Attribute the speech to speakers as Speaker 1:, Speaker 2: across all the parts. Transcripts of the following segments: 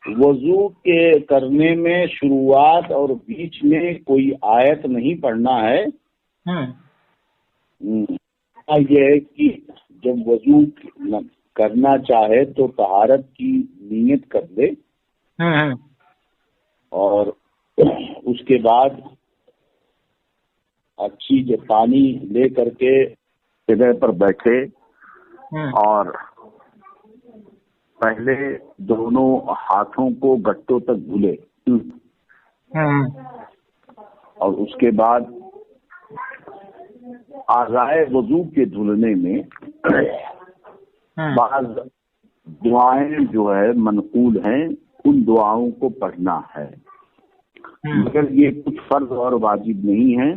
Speaker 1: وضو کے کرنے میں شروعات اور بیچ میں کوئی آیت نہیں پڑھنا ہے۔ یہ ہے کہ جب وضو کرنا چاہے تو طہارت کی نیت کر لے، اور اس کے بعد اچھی جو پانی لے کر کے جگہ پر بیٹھے اور پہلے دونوں ہاتھوں کو گٹوں تک دھلے، اور اس کے بعد اعضائے وضو کے دھلنے میں بعض دعائیں جو ہے منقول ہیں، ان دعاؤں کو پڑھنا ہے، مگر یہ کچھ فرض اور واجب نہیں ہے۔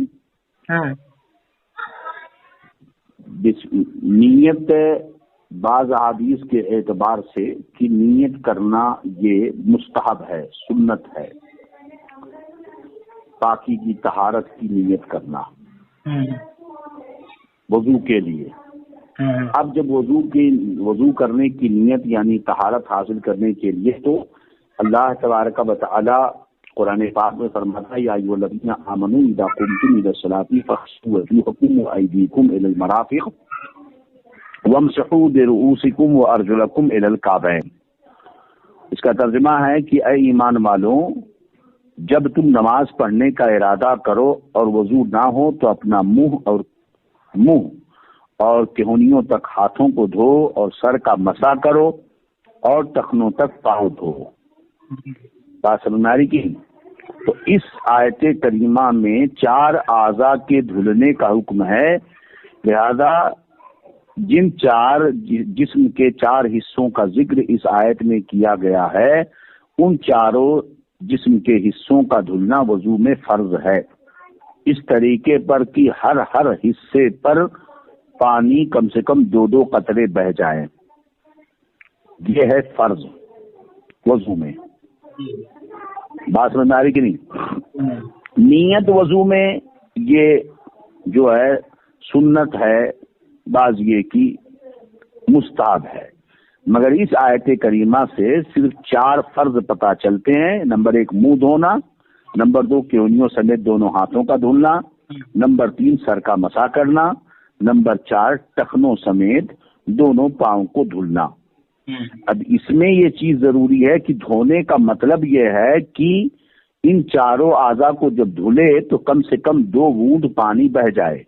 Speaker 1: نیت بعض احادیث کے اعتبار سے کہ نیت کرنا یہ مستحب ہے، سنت ہے، پاکی کی طہارت کی نیت کرنا وضو کے لیے۔ اب جب وضو کرنے کی نیت یعنی طہارت حاصل کرنے کے لیے، تو اللہ تبارک و تعالی قرآن پاک میں فرماتا ہے یا ایھا الذین آمنوا اذا قمتم الی الصلاۃ فاغسلوا وجوہکم وایدیکم الی المرافق وامسحوا برؤوسکم وارجلکم الی الکعبین۔ اس کا ترجمہ ہے کہ اے ایمان والوں، جب تم نماز پڑھنے کا ارادہ کرو اور وضو نہ ہو تو اپنا منہ اور کہونیوں تک ہاتھوں کو دھو اور سر کا مسح کرو اور ٹخنوں تک پاؤں دھو۔ بات سمجھ میں آ رہی کی؟ تو اس آیت کریمہ میں 4 اعضاء کے دھلنے کا حکم ہے، لہذا جن 4 جسم کے 4 حصوں کا ذکر اس آیت میں کیا گیا ہے، ان چاروں جسم کے حصوں کا دھلنا وضو میں فرض ہے، اس طریقے پر کہ ہر حصے پر پانی کم سے کم 2 قطرے بہ جائیں، یہ ہے فرض وضو میں۔ بات سمجھ میں آ رہی کہ نہیں؟ نیت وضو میں یہ جو ہے سنت ہے، بعض یہ کی مستحب ہے، مگر اس آیت کریمہ سے صرف 4 فرض پتہ چلتے ہیں۔ نمبر 1 منہ دھونا، نمبر 2 کہونیوں سمیت دونوں ہاتھوں کا دھلنا، نمبر 3 سر کا مسح کرنا، نمبر 4 ٹخنوں سمیت دونوں پاؤں کو دھلنا۔ اب اس میں یہ چیز ضروری ہے کہ دھونے کا مطلب یہ ہے کہ ان چاروں اعضاء کو جب دھلے تو کم سے کم 2 بوند پانی بہ جائے۔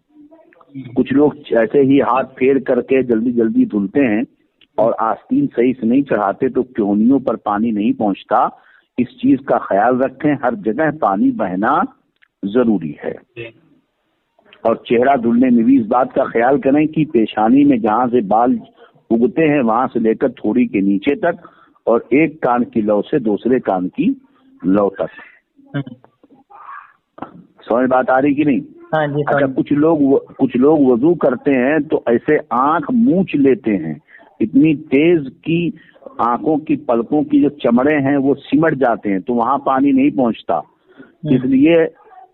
Speaker 1: کچھ لوگ ایسے ہی ہاتھ پھیر کر کے جلدی جلدی دھلتے ہیں اور آستین صحیح سے نہیں چڑھاتے تو کہونیوں پر پانی نہیں پہنچتا۔ اس چیز کا خیال رکھیں، ہر جگہ پانی بہنا ضروری ہے، اور چہرہ دھلنے میں بھی اس بات کا خیال کریں کہ پیشانی میں جہاں سے بال اگتے ہیں وہاں سے لے کر تھوڑی کے نیچے تک، اور ایک کان کی لو سے دوسرے کان کی لو تک۔ سمجھ بات آ رہی کہ نہیں؟ اچھا، کچھ لوگ وضو کرتے ہیں تو ایسے آنکھ مونچھ لیتے ہیں، اتنی تیز کی آنکھوں کی پلکوں کی جو چمڑے ہیں وہ سمٹ جاتے ہیں تو وہاں پانی نہیں پہنچتا، اس لیے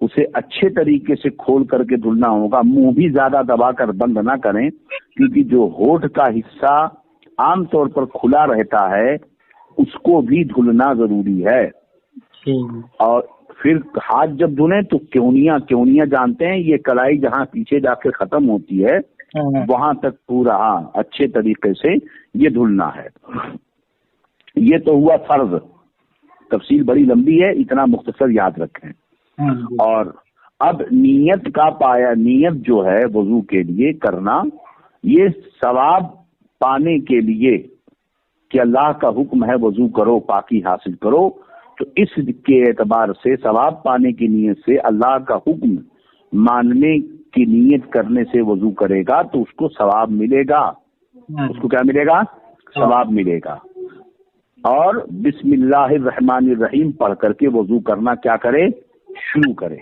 Speaker 1: اسے اچھے طریقے سے کھول کر کے دھلنا ہوگا۔ منہ بھی زیادہ دبا کر بند نہ کریں، کیونکہ جو ہونٹ کا حصہ عام طور پر کھلا رہتا ہے اس کو بھی دھلنا ضروری ہے۔ اور پھر ہاتھ جب دھلیں تو کہونیاں جانتے ہیں، یہ کلائی جہاں پیچھے جا کے ختم ہوتی ہے وہاں تک پورا اچھے طریقے سے یہ دھلنا ہے۔ یہ تو ہوا فرض، تفصیل بڑی لمبی ہے، اتنا مختصر یاد رکھیں۔ اور اب نیت کا پایا، نیت جو ہے وضو کے لیے کرنا، یہ ثواب پانے کے لیے کہ اللہ کا حکم ہے وضو کرو، پاکی حاصل کرو، تو اس کے اعتبار سے ثواب پانے کی نیت سے اللہ کا حکم ماننے کی نیت کرنے سے وضو کرے گا تو اس کو ثواب ملے گا۔ اس کو کیا ملے گا؟ ثواب ملے گا۔ اور بسم اللہ الرحمن الرحیم پڑھ کر کے وضو کرنا کیا کرے؟ شروع کرے۔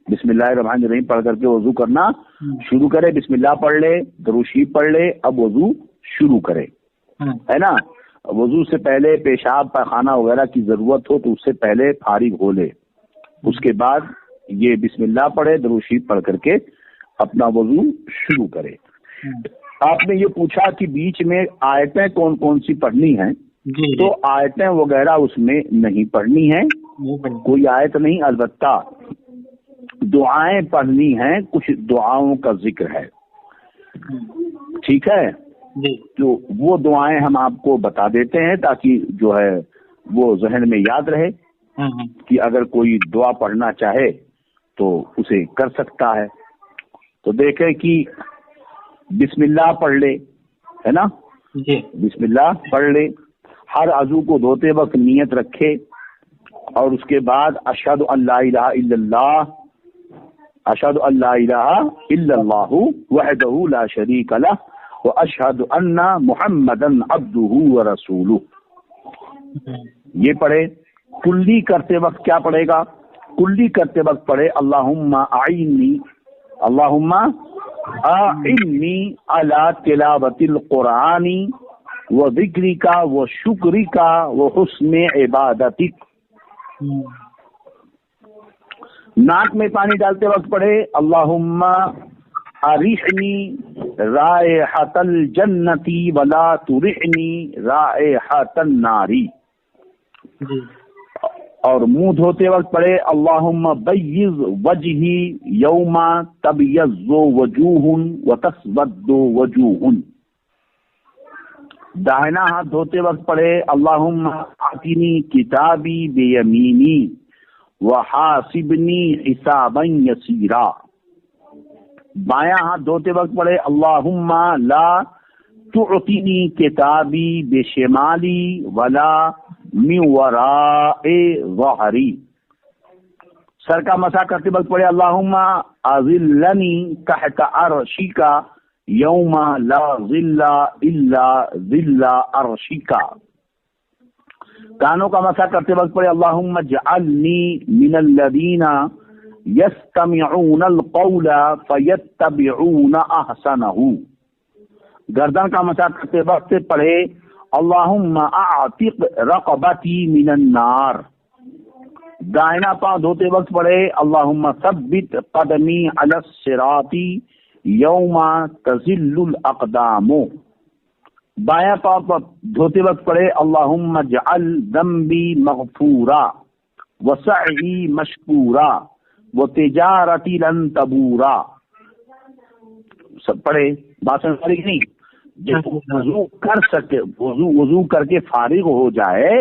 Speaker 1: بسم اللہ الرحمن الرحیم پڑھ کر کے وضو کرنا شروع کرے، بسم اللہ پڑھ لے، درود شریف پڑھ لے، اب وضو شروع کرے، ہے نا؟ وضو سے پہلے پیشاب پاخانہ وغیرہ کی ضرورت ہو تو اس سے پہلے فارغ ہو لے، اس کے بعد یہ بسم اللہ پڑھے، درود شریف پڑھ کر کے اپنا وضو شروع کرے۔ آپ نے یہ پوچھا کہ بیچ میں آیتیں کون کون سی پڑھنی ہیں، تو آیتیں وغیرہ اس میں نہیں پڑھنی ہیں، کوئی آیت نہیں، البتہ دعائیں پڑھنی ہیں، کچھ دعاؤں کا ذکر ہے، ٹھیک ہے؟ تو وہ دعائیں ہم آپ کو بتا دیتے ہیں تاکہ جو ہے وہ ذہن میں یاد رہے کہ اگر کوئی دعا پڑھنا چاہے تو اسے کر سکتا ہے۔ تو دیکھیں کہ بسم اللہ پڑھ لے، ہے نا؟ بسم اللہ پڑھ لے، ہر عضو کو دھوتے وقت نیت رکھے، اور اس کے بعد اشہد ان لا الہ الا اللہ، اشہد ان لا الہ الا اللہ وحدہ لا شریک لہ واشہد ان محمدا عبدہ ورسولہ، یہ پڑھے۔ کلی کرتے وقت کیا پڑھے گا؟ کلی کرتے وقت پڑھے اللہم اعنی، اللہم اعنی علی تلاوت القرآن و ذکرک و شکرک و حسن عبادتک۔ ناک میں پانی ڈالتے وقت پڑھے اللہم اریحنی رائحۃ الجنۃ ولا تریحنی رائحۃ النار، اور منہ دھوتے وقت پڑھے اللہم بیض وجہی یوم تبیض وجوہ وتسود وجوہ۔ داہنا ہاتھ دھوتے وقت پڑھے اللہم آتنی کتابی بیمینی وحاسبنی حسابا یسیرا۔ بایاں ہاتھ دھوتے وقت پڑھے اللہم لا تعطنی کتابی بشمالی ولا من وراء ظہری۔ سر کا مسح کرتے وقت پڑھے اللہم اظلنی تحت عرشک یوم لا ظل الا ظل عرشک۔ کانوں کا مسح کرتے وقت پڑھے اللہم اجعلنی من الذین یستمعون القول فیتبعون احسنہ۔ گردن کا مسح کرتے وقت پڑھے اللہم اعتق رقبتی من النار۔ دائنا پاؤں دھوتے وقت پڑھے اللہم ثبت قدمی علی الصراط یوم تزل الاقدام۔ بایاں پاؤں دھوتے وقت پڑھے اللہم اجعل ذنبی مغفورا وسعی مشکورا وتجارتی لن تبورا۔ سب پڑھے، بات سمجھ آ رہی کہ نہیں؟ جب وضو کر سکے، وضو کر کے فارغ ہو جائے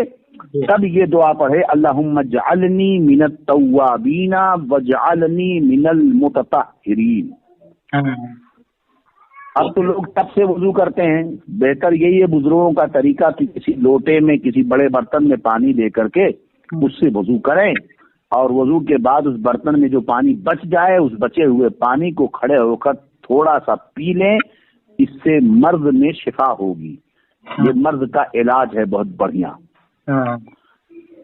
Speaker 1: تب یہ دعا پڑھے اللہم اجعلنی من التوابین واجعلنی من المتطہرین۔ اب تو لوگ تب سے وضو کرتے ہیں، بہتر یہی ہے بزرگوں کا طریقہ کہ کسی لوٹے میں کسی بڑے برتن میں پانی لے کر کے اس سے وضو کریں، اور وضو کے بعد اس برتن میں جو پانی بچ جائے اس بچے ہوئے پانی کو کھڑے ہو کر تھوڑا سا پی لیں، اس سے مرض میں شفا ہوگی۔ یہ مرض کا علاج ہے بہت بڑھیا۔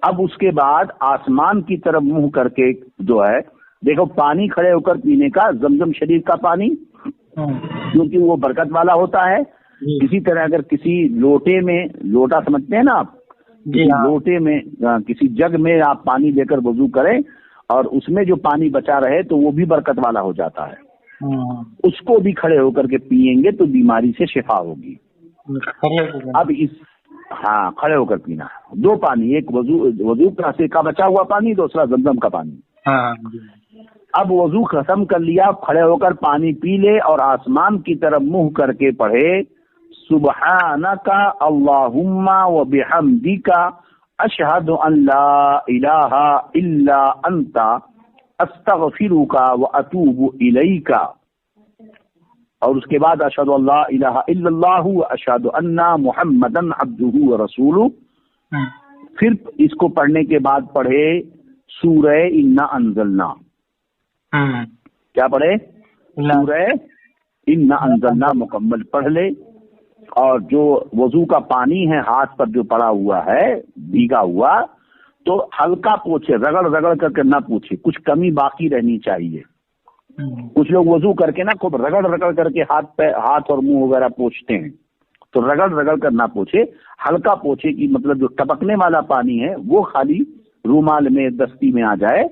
Speaker 1: اب اس کے بعد آسمان کی طرف منہ کر کے جو ہے دیکھو، پانی کھڑے ہو کر پینے کا زمزم شریف کا پانی، کیونکہ وہ برکت والا ہوتا ہے۔ اسی طرح اگر کسی لوٹے میں، لوٹا سمجھتے ہیں نا آپ، لوٹے میں کسی جگ میں آپ پانی لے کر وضو کریں اور اس میں جو پانی بچا رہے تو وہ بھی برکت والا ہو جاتا ہے، اس کو بھی کھڑے ہو کر کے پیئیں گے تو بیماری سے شفا ہوگی۔ اب اس کھڑے ہو کر پینا ہے، دو پانی، ایک وضو کا بچا ہوا پانی، دوسرا زمزم کا پانی۔ اب وضو ختم کر لیا، کھڑے ہو کر پانی پی لے اور آسمان کی طرف منہ کر کے پڑھے سبحانک اللہم و بحمدک اشہد ان لا الہ الا انت استغفرک و اتوب الیک، اور اس کے بعد اشہد ان لا الہ الا اللہ و اشہد ان محمدا عبدہ و رسولہ۔ پھر اس کو پڑھنے کے بعد پڑھے سورہ انا انزلنا۔ کیا پڑھے؟ سورہ انا انزلنا مکمل پڑھ لے، اور جو وضو کا پانی ہے ہاتھ پر جو پڑا ہوا ہے بھیگا ہوا، تو ہلکا پوچھے، رگڑ رگڑ کر کے نہ پوچھے، کچھ کمی باقی رہنی چاہیے۔ کچھ لوگ وضو کر کے نا خوب رگڑ رگڑ کر کے ہاتھ اور منہ وغیرہ پوچھتے ہیں، تو رگڑ رگڑ کر نہ پوچھے، ہلکا پوچھے، کہ مطلب جو ٹپکنے والا پانی ہے وہ خالی رومال میں دستی میں آ جائے،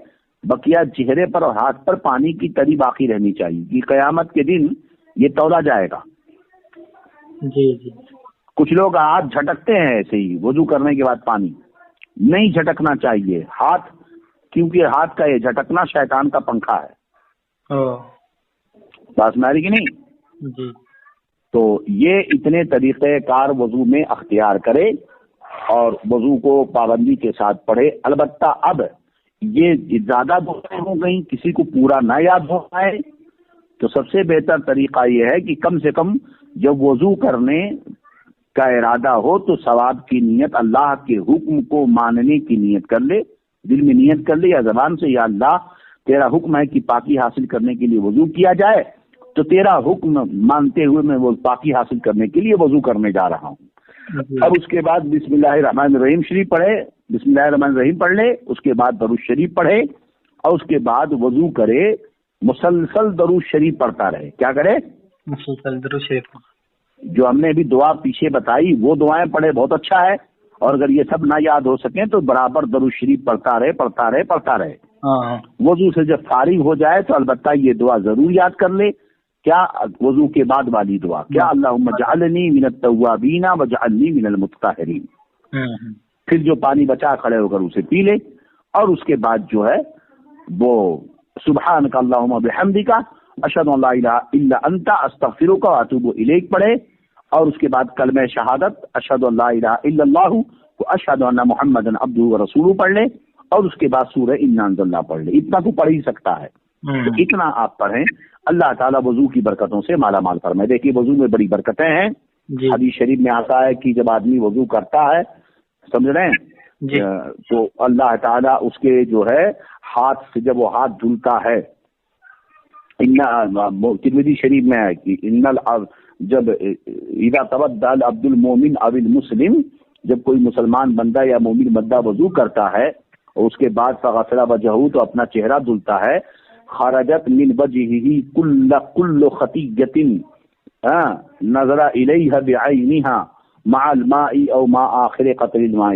Speaker 1: بقیہ چہرے پر اور ہاتھ پر پانی کی تری باقی رہنی چاہیے، کہ قیامت کے دن یہ تولا جائے گا۔
Speaker 2: جی جی۔
Speaker 1: کچھ لوگ ہاتھ جھٹکتے ہیں ایسے ہی وضو کرنے کے بعد پانی نہیں جھٹکنا چاہیے ہاتھ، کیونکہ ہاتھ کا یہ جھٹکنا شیطان کا پنکھا ہے۔ بات سمجھ کہ نہیں
Speaker 2: جی۔
Speaker 1: تو یہ اتنے طریقے کار وضو میں اختیار کرے اور وضو کو پابندی کے ساتھ پڑھے۔ البتہ اب یہ زیادہ دعائیں ہو گئیں، کسی کو پورا نہ یاد ہو پائے تو سب سے بہتر طریقہ یہ ہے کہ کم سے کم جب وضو کرنے کا ارادہ ہو تو ثواب کی نیت، اللہ کے حکم کو ماننے کی نیت کر لے، دل میں نیت کر لے یا زبان سے، یا اللہ تیرا حکم ہے کہ پاکی حاصل کرنے کے لیے وضو کیا جائے، تو تیرا حکم مانتے ہوئے میں وہ پاکی حاصل کرنے کے لیے وضو کرنے جا رہا ہوں۔ اب اس کے بعد بسم اللہ الرحمن الرحیم شریف پڑھے، بسم اللہ الرحمن الرحیم پڑھ لے، اس کے بعد درود شریف پڑھے اور اس کے بعد وضو کرے، مسلسل درود شریف پڑھتا رہے۔ کیا کرے؟
Speaker 2: مسلسل درود شریف۔
Speaker 1: جو ہم نے ابھی دعا پیچھے بتائی وہ دعائیں پڑھے، بہت اچھا ہے، اور اگر یہ سب نہ یاد ہو سکیں تو برابر درود شریف پڑھتا رہے۔ وضو سے جب فارغ ہو جائے تو البتہ یہ دعا ضرور یاد کر لے۔ کیا؟ وضو کے بعد والی دعا، کیا؟ اللہم اجعلنی من التوابین واجعلنی من المتطہرین۔ پھر جو پانی بچا کھڑے ہو کر اسے پی لے، اور اس کے بعد جو ہے وہ سبحانک اللہم بحمدک اشہد ان لا الہ الا انت استغفرک واتوب الیک پڑھے، اور اس کے بعد کلمہ شہادت اشہد ان لا الہ الا اللہ واشہد ان محمدا عبدہ ورسولہ پڑھ لے، اور اس کے بعد سورہ انا انزلنا پڑھ لے۔ اتنا تو پڑھ ہی سکتا ہے، تو اتنا آپ پڑھیں، اللہ تعالیٰ وضو کی برکتوں سے مالا مال فرمائے۔ دیکھیے وضو میں بڑی برکتیں ہیں، حدیث شریف میں آتا ہے کہ جب آدمی وضو کرتا ہے، سمجھ رہے ہیں، تو اللہ تعالیٰ اس کے جو ہے ہاتھ سے جب وہ ہاتھ دھلتا ہے، ترمذی شریف میں ہے کہ جب اذا تودع عبد المومن او المسلم، جب کوئی مسلمان بندہ یا مومن بندہ وضو کرتا ہے اور اس کے بعد فغسل وجہہ، تو اپنا چہرہ دھلتا ہے، خرجت من وجهه كل خطیۃ نظر الیہ بعینها مع الماء او مع آخر قطر الماء،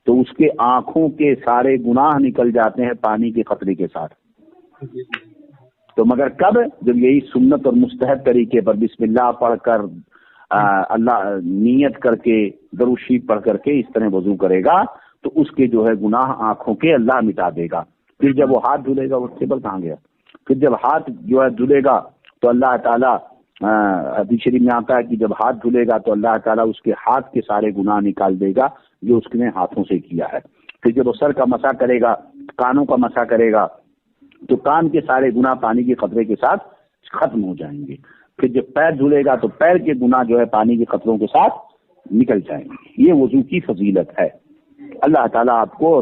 Speaker 1: تو اس کے آنکھوں کے سارے گناہ نکل جاتے ہیں پانی کے قطرے کے ساتھ۔ تو مگر کب؟ جب یہی سنت اور مستحب طریقے پر بسم اللہ پڑھ کر اللہ نیت کر کے درود شریف پڑھ کر کے اس طرح وضو کرے گا تو اس کے جو ہے گناہ آنکھوں کے اللہ مٹا دے گا۔ پھر جب وہ ہاتھ دھلے گا، وہ ٹیبل کہاں گیا؟ پھر جب ہاتھ جو ہے دھلے گا تو اللہ تعالیٰ، حدیث شریف میں آتا ہے کہ جب ہاتھ دھلے گا تو اللہ تعالیٰ اس کے ہاتھ کے سارے گناہ نکال دے گا جو اس نے ہاتھوں سے کیا ہے۔ پھر جب وہ سر کا مسح کرے گا، کانوں کا مسح کرے گا، تو کان کے سارے گناہ پانی کے قطرے کے ساتھ ختم ہو جائیں گے۔ پھر جب پیر دھلے گا تو پیر کے گناہ جو ہے پانی کے قطروں کے ساتھ نکل جائیں گے۔ یہ وضو کی فضیلت ہے۔ اللہ تعالیٰ آپ کو